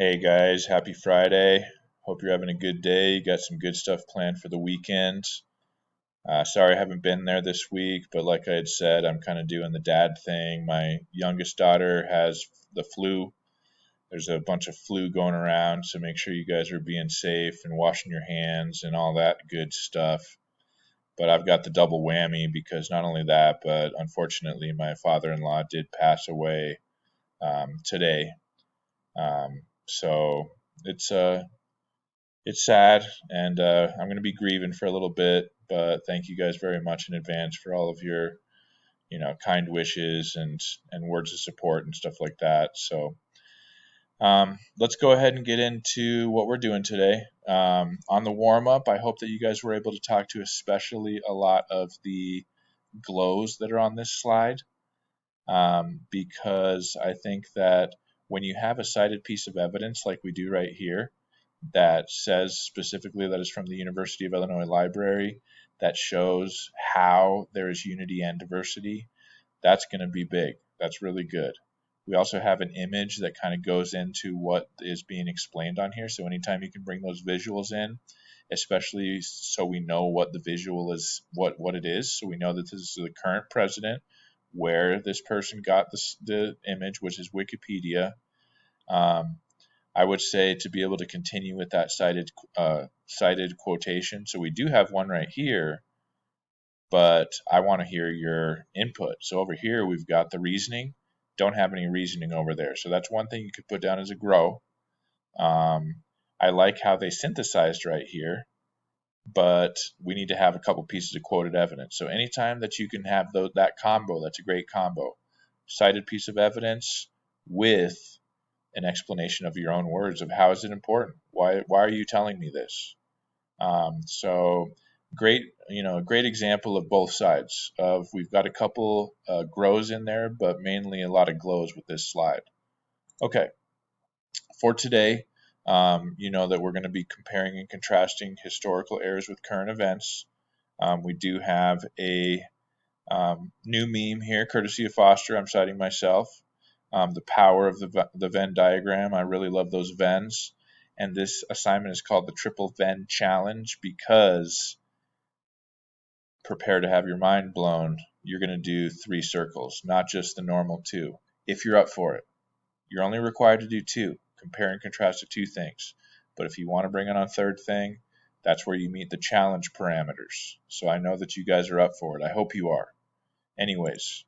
Hey guys, happy Friday. Hope you're having a good day. You got some good stuff planned for the weekend. Sorry I haven't been there this week, but like I had said, I'm kind of doing the dad thing. My youngest daughter has the flu. There's a bunch of flu going around, so make sure you guys are being safe and washing your hands and all that good stuff. But I've got the double whammy because not only that, but unfortunately, my father in law did pass away today. So it's sad, and I'm going to be grieving for a little bit. But thank you guys very much in advance for all of your, kind wishes and words of support and stuff like that. So let's go ahead and get into what we're doing today. On the warm up, I hope that you guys were able to talk to especially a lot of the glows that are on this slide, because I think that when you have a cited piece of evidence like we do right here, that says specifically that it's from the University of Illinois Library, that shows how there is unity and diversity, that's going to be big. That's really good. We also have an image that kind of goes into what is being explained on here. So anytime you can bring those visuals in, especially so we know what the visual is, what it is, so we know that this is the current president, where this person got the image, which is Wikipedia. Um, I would say to be able to continue with that cited quotation. So we do have one right here, but I want to hear your input. So over here we've got the reasoning. Don't have any reasoning over there. So that's one thing you could put down as a grow. I like how they synthesized right here, but we need to have a couple pieces of quoted evidence. So anytime that you can have that combo, that's a great combo. Cited piece of evidence with an explanation of your own words of how is it important? Why are you telling me this? So great, a great example of both sides. Of we've got a couple grows in there, but mainly a lot of glows with this slide. Okay, for today, you know that we're going to be comparing and contrasting historical errors with current events. We do have a new meme here, courtesy of Foster. I'm citing myself. The power of the Venn diagram. I really love those Venns. And this assignment is called the Triple Venn Challenge because prepare to have your mind blown. You're going to do 3 circles, not just the normal 2. If you're up for it, you're only required to do 2. Compare and contrast the 2 things. But if you want to bring in a third thing, that's where you meet the challenge parameters. So I know that you guys are up for it. I hope you are. Anyways,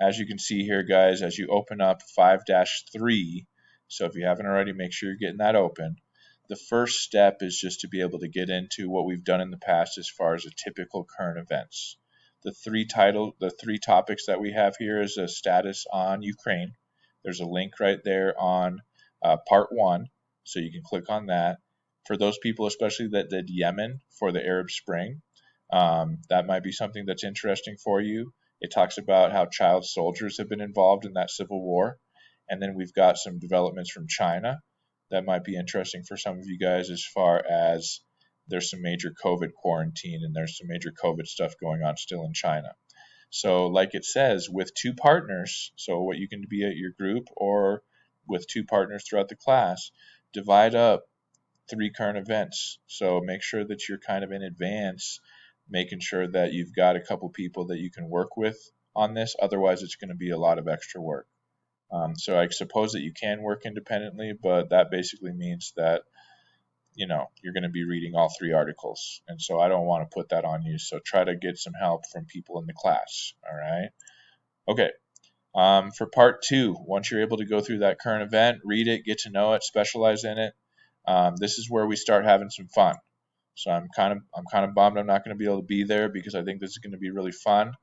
as you can see here, guys, as you open up 5-3, so if you haven't already, make sure you're getting that open. The first step is just to be able to get into what we've done in the past as far as a typical current events. The 3 topics that we have here is a status on Ukraine. There's a link right there on part 1, so you can click on that. For those people, especially that did Yemen for the Arab Spring, that might be something that's interesting for you. It talks about how child soldiers have been involved in that civil war. And then we've got some developments from China that might be interesting for some of you guys as far as there's some major COVID quarantine and there's some major COVID stuff going on still in China. So like it says, with 2 partners, so what you can be at your group or with 2 partners throughout the class, divide up 3 current events. So make sure that you're kind of in advance, making sure that you've got a couple people that you can work with on this. Otherwise, it's going to be a lot of extra work. So I suppose that you can work independently, but that basically means that, you're going to be reading all 3 articles. And so I don't want to put that on you. So try to get some help from people in the class. All right. Okay. For part 2, once you're able to go through that current event, read it, get to know it, specialize in it. This is where we start having some fun. So I'm kind of bummed I'm not going to be able to be there because I think this is going to be really fun.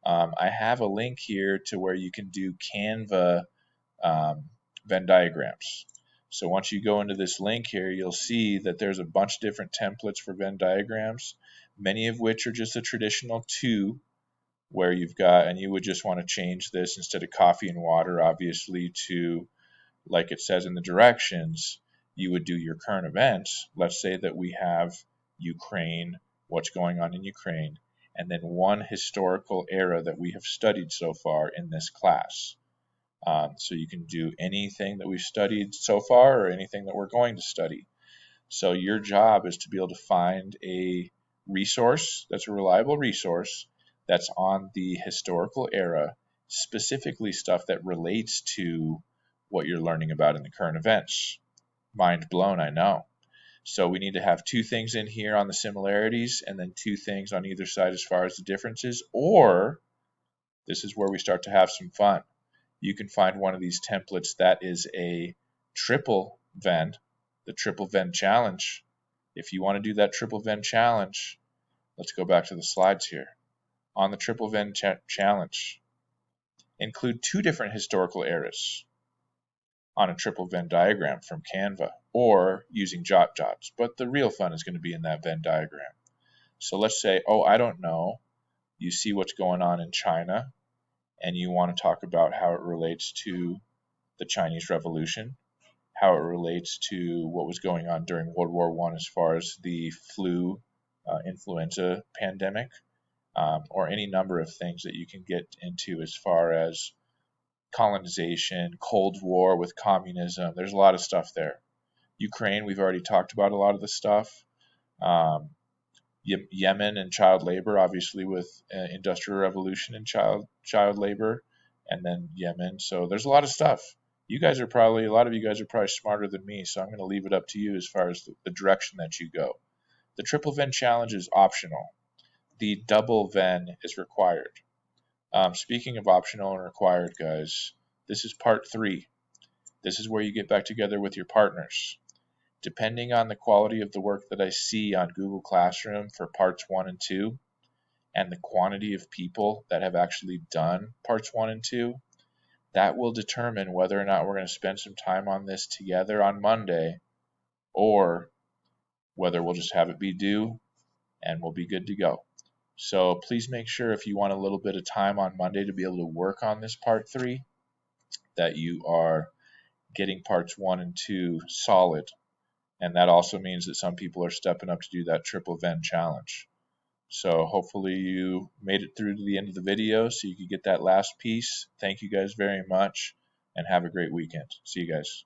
I have a link here to where you can do Canva Venn diagrams. So once you go into this link here, you'll see that there's a bunch of different templates for Venn diagrams, many of which are just the traditional 2, where you've got, and you would just want to change this instead of coffee and water, obviously, to, like it says in the directions, you would do your current events. Let's say that we have Ukraine, what's going on in Ukraine, and then one historical era that we have studied so far in this class. So you can do anything that we've studied so far or anything that we're going to study. So your job is to be able to find a resource that's a reliable resource that's on the historical era, specifically stuff that relates to what you're learning about in the current events. Mind blown, I know. So we need to have two things in here on the similarities and then two things on either side as far as the differences, or this is where we start to have some fun. You can find one of these templates that is a triple Venn, the triple Venn challenge. If you want to do that triple Venn challenge, let's go back to the slides here. On the triple Venn challenge, include two different historical eras on a triple Venn diagram from Canva or using jots, but the real fun is going to be in that Venn diagram. So let's say, oh, I don't know, you see what's going on in China and you want to talk about how it relates to the Chinese Revolution, how it relates to what was going on during World War I as far as the influenza pandemic, or any number of things that you can get into as far as colonization, Cold War with communism. There's a lot of stuff there. Ukraine, we've already talked about a lot of the stuff. Yemen and child labor, obviously with industrial revolution and child labor, and then Yemen. So there's a lot of stuff. A lot of you guys are probably smarter than me, so I'm going to leave it up to you as far as the direction that you go. The triple Venn challenge is optional. The double Venn is required. Speaking of optional and required, guys, this is part 3. This is where you get back together with your partners. Depending on the quality of the work that I see on Google Classroom for parts 1 and 2, and the quantity of people that have actually done parts 1 and 2, that will determine whether or not we're going to spend some time on this together on Monday, or whether we'll just have it be due and we'll be good to go. So please make sure, if you want a little bit of time on Monday to be able to work on this part 3, that you are getting parts 1 and 2 solid. And that also means that some people are stepping up to do that triple Venn challenge. So hopefully you made it through to the end of the video so you could get that last piece. Thank you guys very much and have a great weekend. See you guys.